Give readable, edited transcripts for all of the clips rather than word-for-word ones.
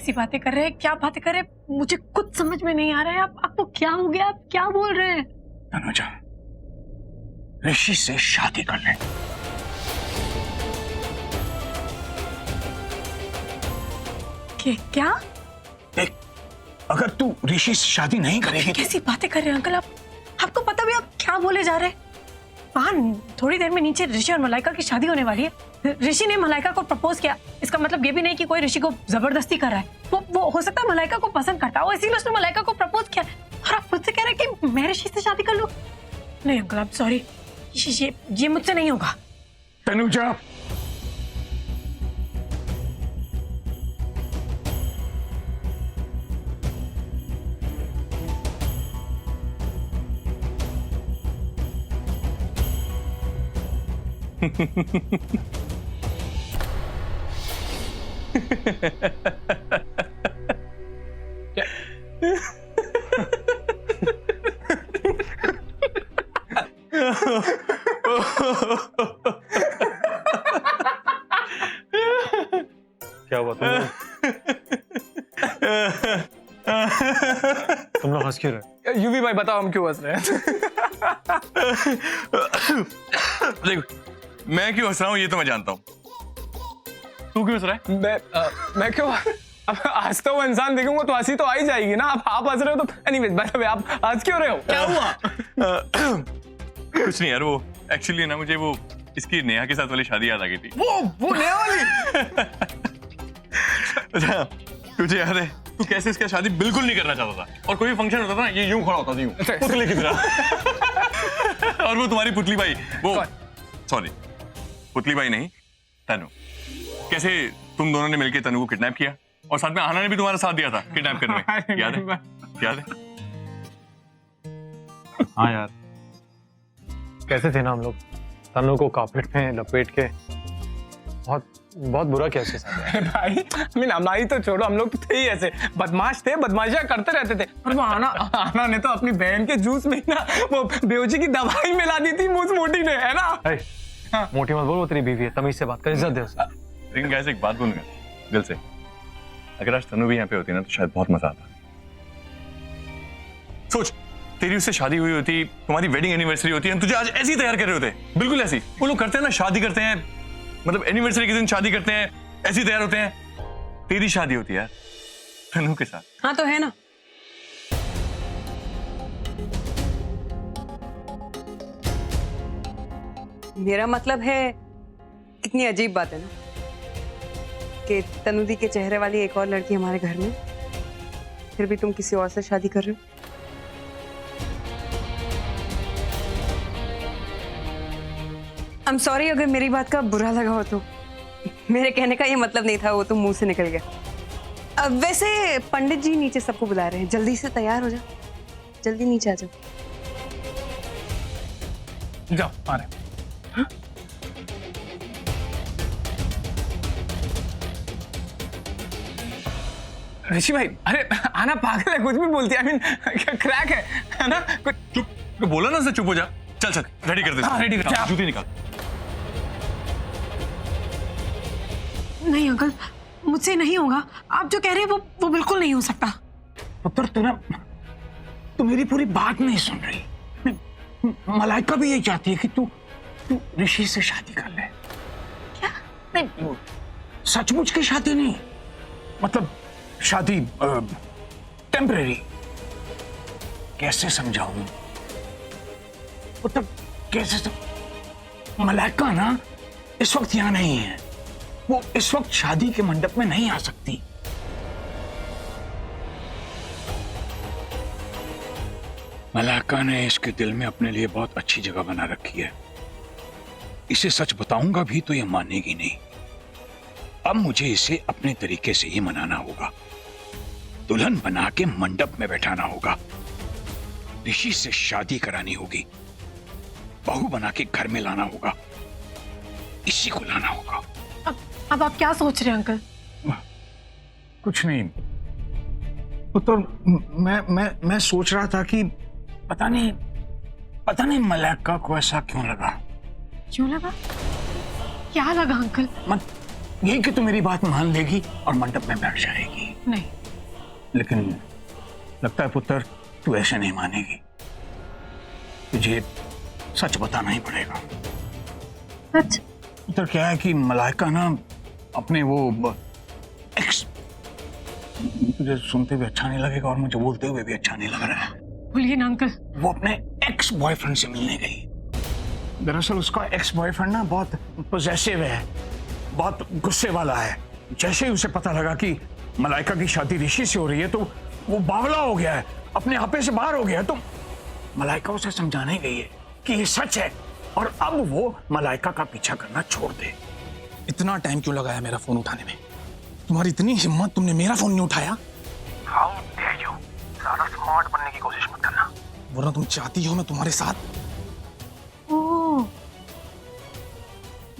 कैसी बातें कर रहे हैं, क्या बातें कर रहे हैं, मुझे कुछ समझ में नहीं आ रहा है। आपको क्या हो गया, आप क्या बोल रहे हैं? तनुजा, ऋषि से शादी कर ले। क्या? देख, अगर तू ऋषि से शादी नहीं करेगी कैसी बातें कर रहे हैं अंकल आप? आपको पता भी आप क्या बोले जा रहे हैं? वहाँ थोड़ी देर में नीचे ऋषि और मलाइका की शादी होने वाली है। ऋषि ने मलाइका को प्रपोज किया, इसका मतलब ये भी नहीं कि कोई ऋषि को जबरदस्ती कर रहा है। वो हो सकता है मलाइका को पसंद करता हो, इसीलिए उसने मलाइका को प्रपोज किया। और आप मुझसे कह रहे हैं कि मैं ऋषि से शादी कर लूं? नहीं अंकल, आप सॉरी, ये मुझसे नहीं होगा। तनुजा, क्या हुआ तुम लोग हंस क्यों रहे? यूवी भाई बताओ हम क्यों हंस रहे हैं? देख, मैं क्यों हंस रहा हूँ ये तो मैं जानता हूँ। तू क्यों हंस रहा है? मैं क्यों? अब हंसता हुआ इंसान देखूंगा तो हंसी तो आ ही जाएगी ना। आप हंस रहे हो तो एनीवेज, बाय द वे आप हंस क्यों रहे हो? क्या हुआ? कुछ नहीं यार, वो एक्चुअली ना मुझे वो इसकी नेहा के साथ वाली शादी याद आ गई थी। वो नया वाली? अच्छा, तुझे याद है तू कैसे इसका शादी बिल्कुल नहीं करना चाहता था, और कोई भी फंक्शन होता था ना ये यूं खड़ा होता था, यूं पुतले की तरह। और वो तुम्हारी पुतली भाई, वो सॉरी पुतली भाई नहीं, तनु, कैसे तुम दोनों ने मिलकर तनु को किडनैप किया और साथ में आना ने भी तुम्हारा साथ दिया था किडनैप करने में। याद है? याद है? हाँ यार, कैसे थे ना हम लोग, तनु को कार्पेट में लपेट के बहुत बुरा किया उसके साथ। भाई हमारी तो छोड़ो, हम लोग थे ही ऐसे बदमाश थे, बदमाशियां करते रहते थे। और वो आना ने तो अपनी बहन के जूस में ना वो बेहोशी की दवाई मिला दी थी मूस मोटी ने, है ना? हाँ। मोटी मत बोल, वो तेरी बीवी है, तमीज से बात कर, इज्जत दे उसे। लेकिन गाइस एक बात बोलूंगा दिल से, अगर आज तनु भी यहाँ पे होती ना तो शायद बहुत मजा आता। सोच, तेरी उससे शादी हुई होती, तुम्हारी वेडिंग एनिवर्सरी होती है, तुझे आज ऐसे ही तैयार कर रहे होते, बिल्कुल ऐसी। वो लोग करते हैं ना, शादी करते हैं, मतलब एनिवर्सरी के दिन शादी करते हैं, ऐसे ही तैयार होते हैं। तेरी शादी होती है यार तनु के साथ। हाँ तो है ना। मेरा मतलब है, कितनी अजीब बात है ना कि तनु दी के चेहरे वाली एक और लड़की हमारे घर में, फिर भी तुम किसी और से शादी कर रहे हो। आई एम सॉरी अगर मेरी बात का बुरा लगा हो तो। मेरे कहने का ये मतलब नहीं था, वो तो मुंह से निकल गया। अब वैसे पंडित जी नीचे सबको बुला रहे हैं, जल्दी से तैयार हो जाओ, जल्दी नीचे आ जाओ। जाओ आ रहे। ऋषि भाई, अरे आना पागल है, कुछ भी बोलती है। आई मीन क्रैक है ना? कुछ चुप, तो बोला ना, चुप हो जा। चल चल रेडी कर दे। हाँ, रेडी कर। जूती निकाल। नहीं अंकल, मुझसे नहीं होगा। आप जो कह रहे हैं वो बिल्कुल नहीं हो सकता। पुत्र तू मेरी पूरी बात नहीं सुन रही। मलाइका भी यही चाहती है कि तू ऋषि से शादी कर ले। क्या? नहीं, सचमुच की शादी नहीं, मतलब शादी टेम्परेरी। कैसे समझाऊं? मतलब कैसे मलाइका ना इस वक्त यहां नहीं है, वो इस वक्त शादी के मंडप में नहीं आ सकती। मलाइका ने इसके दिल में अपने लिए बहुत अच्छी जगह बना रखी है। इसे सच बताऊंगा भी तो ये मानेगी नहीं। अब मुझे इसे अपने तरीके से ही मनाना होगा। दुल्हन बना के मंडप में बैठाना होगा, ऋषि से शादी करानी होगी, बहू बना के घर में लाना होगा, इसी को लाना होगा। अब आप क्या सोच रहे हैं अंकल? कुछ नहीं तो मैं सोच रहा था कि पता नहीं मलाइका को ऐसा क्यों लगा। क्यों लगा? क्या लगा अंकल? यही कि तू मेरी बात मान लेगी और मंडप में बैठ जाएगी। नहीं। लेकिन लगता है पुत्र तू ऐसे नहीं मानेगी, तुझे सच बताना ही पड़ेगा। सच? पुत्र क्या है कि मलाइका ना अपने वो एक्स, तुझे सुनते भी अच्छा नहीं लगेगा और मुझे बोलते हुए भी अच्छा नहीं लग रहा है। बोलिए ना अंकल। वो अपने एक्स बॉयफ्रेंड से मिलने गई। दरअसल उसका एक्स बॉयफ्रेंड ना बहुत पोजेसिव है, बहुत गुस्से वाला है। जैसे ही उसे पता लगा कि मलाइका की शादी ऋषि से हो रही है तो वो बावला हो गया है, अपने आपे से बाहर हो गया है। तो मलाइका उसे समझाने गई है कि ये सच है और अब वो मलाइका का पीछा करना छोड़ दे। इतना टाइम क्यों लगाया मेरा फोन उठाने में? तुम्हारी इतनी हिम्मत, तुमने मेरा फोन नहीं उठाया? हाउ डेयर यू, ज्यादा स्मार्ट बनने की कोशिश मत करना, वरना तुम चाहती हो मैं तुम्हारे साथ। ओह,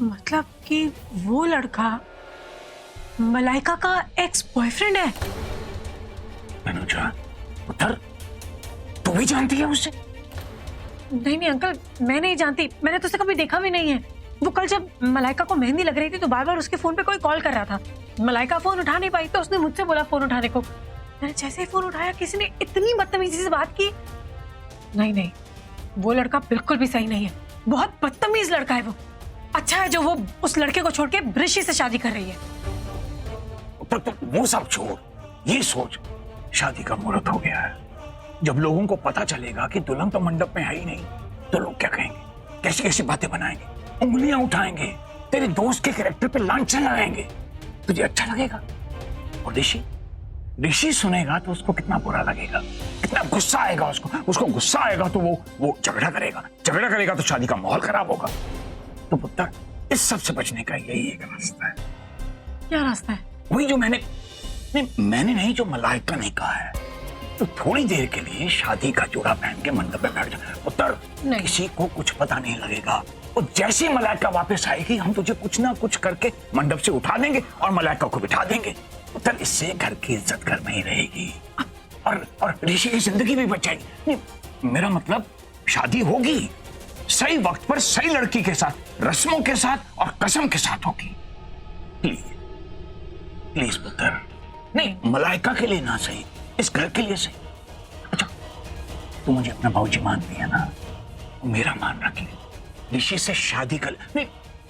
मतलब कि वो लड़का मलाइका का एक्स बॉयफ्रेंड है। अनुजा, पुत्र तू भी जानती है उसे? नहीं नहीं अंकल, मैं नहीं जानती, मैंने तो उसे कभी देखा भी नहीं है। वो कल जब मलाइका को मेहंदी लग रही थी तो बार बार उसके फोन पे कोई कॉल कर रहा था। मलाइका फोन उठा नहीं पाई तो उसने मुझसे बोला फोन उठाने को। मैंने जैसे ही फोन उठाया किसी ने इतनी बदतमीजी से बात की। नहीं नहीं, वो लड़का बिल्कुल भी सही नहीं है, बहुत बदतमीज लड़का है वो। अच्छा है जो वो उस लड़के को छोड़ के ऋषि से शादी कर रही है। पुत्र वो सब छोड़, ये सोच शादी का मुहूर्त हो गया है। जब लोगों को पता चलेगा कि दुल्हन तो मंडप में है ही नहीं तो लोग क्या कहेंगे, कैसी कैसी बातें बनाएंगे, उंगलियां उठाएंगे, तेरे दोस्त के कैरेक्टर पे लांछन लगाएंगे। तुझे अच्छा लगेगा? और ऋषि सुनेगा तो उसको कितना बुरा लगेगा, कितना गुस्सा आएगा उसको गुस्सा आएगा तो वो झगड़ा करेगा तो शादी का माहौल खराब होगा। तो पुत्र इस सब से बचने का यही एक रास्ता है। क्या रास्ता है? वही जो मैंने नहीं, जो मलाइका ने कहा है। तो थोड़ी देर के लिए शादी का जोड़ा पहन के मंडप पे बैठ जा पुत्र, किसी को कुछ पता नहीं लगेगा। और जैसे ही मलाइका वापस आएगी हम तुझे कुछ ना कुछ करके मंडप से उठा देंगे और मलाइका को बिठा देंगे। पुत्र इससे घर की इज्जत घर में ही रहेगी और ऋषि की जिंदगी भी बच जाएगी। नहीं, मेरा मतलब शादी होगी सही वक्त पर, सही लड़की के साथ, रस्मों के साथ और कसम के साथ होगी। प्लीज पुत्र, नहीं मलाइका के लिए ना सही, इस घर के लिए सही। अच्छा तू मुझे अपना भाऊजी मानती है ना, मेरा मान रखी, ऋषि से शादी कर। नहीं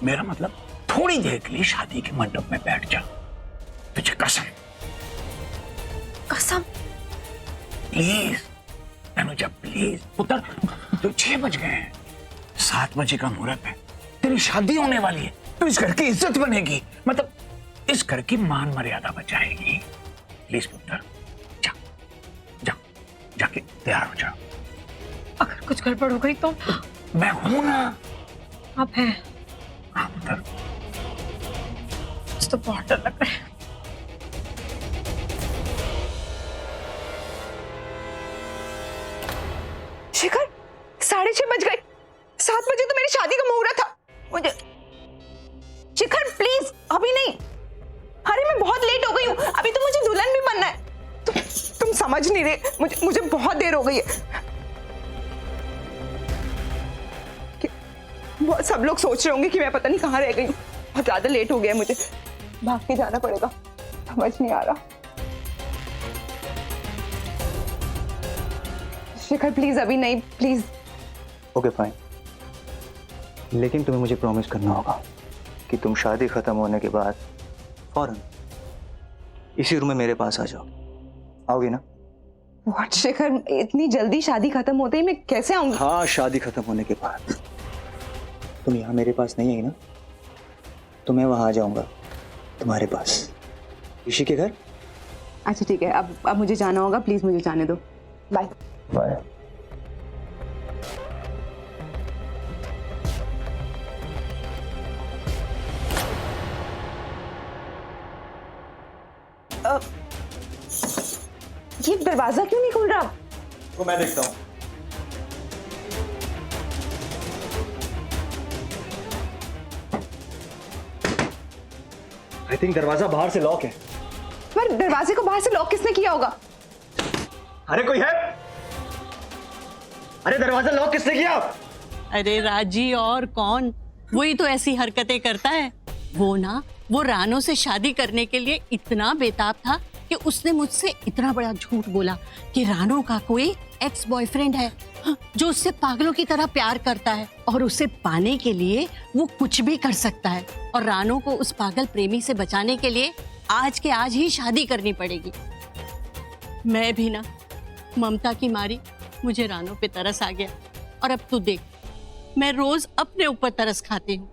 मेरा मतलब थोड़ी देर के लिए शादी के मंडप में बैठ जा, तुझे कसम प्लीज अनुजा प्लीज। पुत्र तो 6 बज गए हैं, 7 बजे का मुहूर्त है, तेरी शादी होने वाली है, तो इस घर की इज्जत बनेगी, मतलब इस घर की मान मर्यादा बचाएगी। प्लीज पुत्र जाके तैयार हो जाओ। अगर कुछ गड़बड़ हो गई तो? मैं हूं ना। आप हैं? हाँ पुत्र। तो बहुत डर लग रहा है। शिखर 6:30 बज गए, 7 बजे तो मेरी शादी का मुहूर्त था। मुझे शिखर प्लीज अभी नहीं, अरे मैं बहुत लेट हो गई हूँ, अभी तो मुझे दुल्हन भी बनना है। तुम समझ नहीं रहे, मुझे बहुत देर हो गई है। बहुत सब लोग सोच रहे होंगे कि मैं पता नहीं कहाँ रह गई हूँ, बहुत ज्यादा लेट हो गया है, मुझे भाग के जाना पड़ेगा, समझ नहीं आ रहा। शिखर प्लीज अभी नहीं, प्लीज। ओके फाइन, लेकिन तुम्हें मुझे प्रॉमिस करना होगा कि तुम शादी खत्म होने के बाद फौरन इसी रूम में मेरे पास आ जाओ। आओगे ना? व्हाट शिखर, इतनी जल्दी शादी खत्म होते ही मैं कैसे आऊंगी? हाँ, शादी खत्म होने के बाद। तुम यहाँ मेरे पास नहीं आई ना, तो मैं वहां आ जाऊंगा तुम्हारे पास, ऋषि के घर। अच्छा ठीक है, अब मुझे जाना होगा, प्लीज मुझे जाने दो। Bye bye. ये दरवाजा क्यों नहीं खुल रहा? तो मैं देखता हूँ। आई थिंक दरवाजा बाहर से लॉक है। पर दरवाजे को बाहर से लॉक किसने किया होगा? अरे कोई है? अरे दरवाजा लॉक किसने किया? अरे राजी और कौन, वही तो ऐसी हरकतें करता है। वो रानो से शादी करने के लिए इतना बेताब था कि उसने मुझसे इतना बड़ा झूठ बोला कि रानो का कोई एक्स बॉयफ्रेंड है जो उससे पागलों की तरह प्यार करता है और उसे पाने के लिए वो कुछ भी कर सकता है। और रानो को उस पागल प्रेमी से बचाने के लिए आज के आज ही शादी करनी पड़ेगी। मैं भी ना ममता की मारी मुझे रानो पे तरस आ गया और अब तू देख मैं रोज अपने ऊपर तरस खाती हूँ।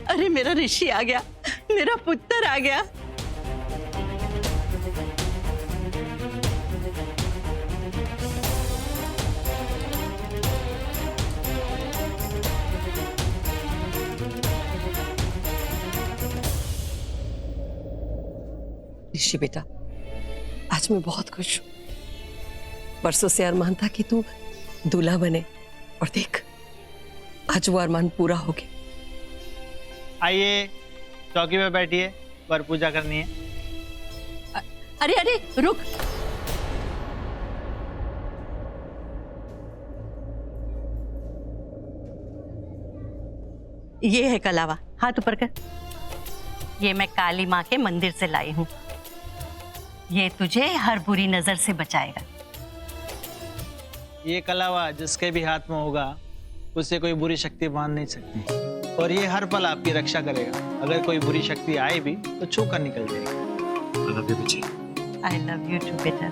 अरे मेरा ऋषि आ गया, मेरा पुत्र आ गया। ऋषि बेटा, आज मैं बहुत खुश हूँ। बरसों से अरमान था कि तू दूल्हा बने और देख आज वो अरमान पूरा हो गया। आइए चौकी पे बैठिए, वर पूजा करनी है। अरे अरे रुक, ये है कलावा, हाथ ऊपर कर। ये मैं काली माँ के मंदिर से लाई हूँ, ये तुझे हर बुरी नजर से बचाएगा। ये कलावा जिसके भी हाथ में होगा उससे कोई बुरी शक्ति बांध नहीं सकती और ये हर पल आपकी रक्षा करेगा। अगर कोई बुरी शक्ति आए भी तो छू कर निकल जाएगी। आई लव यू टू बेटा।